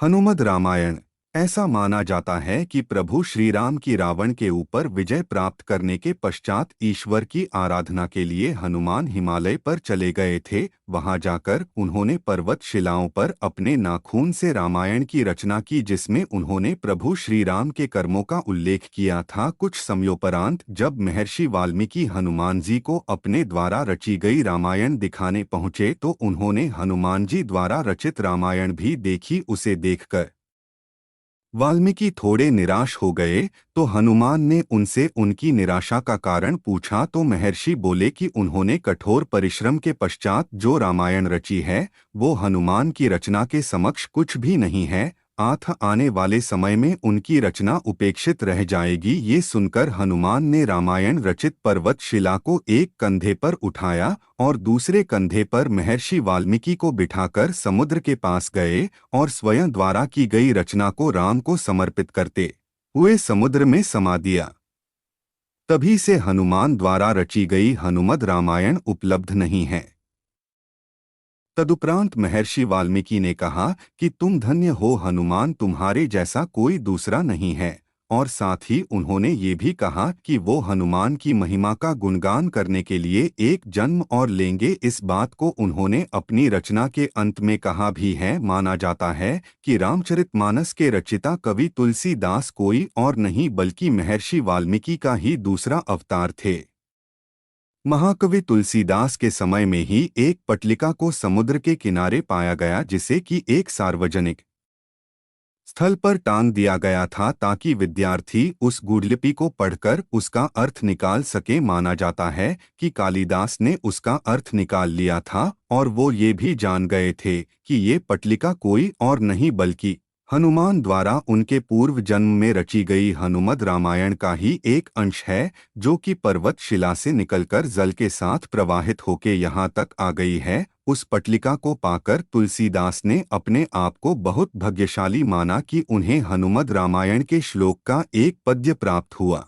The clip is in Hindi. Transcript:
हनुमद रामायण। ऐसा माना जाता है कि प्रभु श्री राम की रावण के ऊपर विजय प्राप्त करने के पश्चात ईश्वर की आराधना के लिए हनुमान हिमालय पर चले गए थे। वहां जाकर उन्होंने पर्वत शिलाओं पर अपने नाखून से रामायण की रचना की, जिसमें उन्होंने प्रभु श्री राम के कर्मों का उल्लेख किया था। कुछ समयोपरांत जब महर्षि वाल्मीकि हनुमान जी को अपने द्वारा रची गई रामायण दिखाने पहुंचे तो उन्होंने हनुमान जी द्वारा रचित रामायण भी देखी। उसे देखकर वाल्मीकि थोड़े निराश हो गए, तो हनुमान ने उनसे उनकी निराशा का कारण पूछा तो महर्षि बोले कि उन्होंने कठोर परिश्रम के पश्चात जो रामायण रची है वो हनुमान की रचना के समक्ष कुछ भी नहीं है। आने वाले समय में उनकी रचना उपेक्षित रह जाएगी। ये सुनकर हनुमान ने रामायण रचित पर्वत शिला को एक कंधे पर उठाया और दूसरे कंधे पर महर्षि वाल्मीकि को बिठाकर समुद्र के पास गए और स्वयं द्वारा की गई रचना को राम को समर्पित करते हुए समुद्र में समा दिया। तभी से हनुमान द्वारा रची गई हनुमद रामायण उपलब्ध नहीं है। तदुपरांत महर्षि वाल्मीकि ने कहा कि तुम धन्य हो हनुमान, तुम्हारे जैसा कोई दूसरा नहीं है। और साथ ही उन्होंने ये भी कहा कि वो हनुमान की महिमा का गुणगान करने के लिए एक जन्म और लेंगे। इस बात को उन्होंने अपनी रचना के अंत में कहा भी है। माना जाता है कि रामचरितमानस के रचिता कवि तुलसीदास कोई और नहीं बल्कि महर्षि वाल्मीकि का ही दूसरा अवतार थे। महाकवि तुलसीदास के समय में ही एक पटलिका को समुद्र के किनारे पाया गया, जिसे कि एक सार्वजनिक स्थल पर टांग दिया गया था ताकि विद्यार्थी उस गूढ़लिपि को पढ़कर उसका अर्थ निकाल सके। माना जाता है कि कालिदास ने उसका अर्थ निकाल लिया था और वो ये भी जान गए थे कि ये पटलिका कोई और नहीं बल्कि हनुमान द्वारा उनके पूर्व जन्म में रची गई हनुमद रामायण का ही एक अंश है, जो कि पर्वत शिला से निकलकर जल के साथ प्रवाहित होके यहाँ तक आ गई है। उस पटलिका को पाकर तुलसीदास ने अपने आप को बहुत भाग्यशाली माना कि उन्हें हनुमद रामायण के श्लोक का एक पद्य प्राप्त हुआ।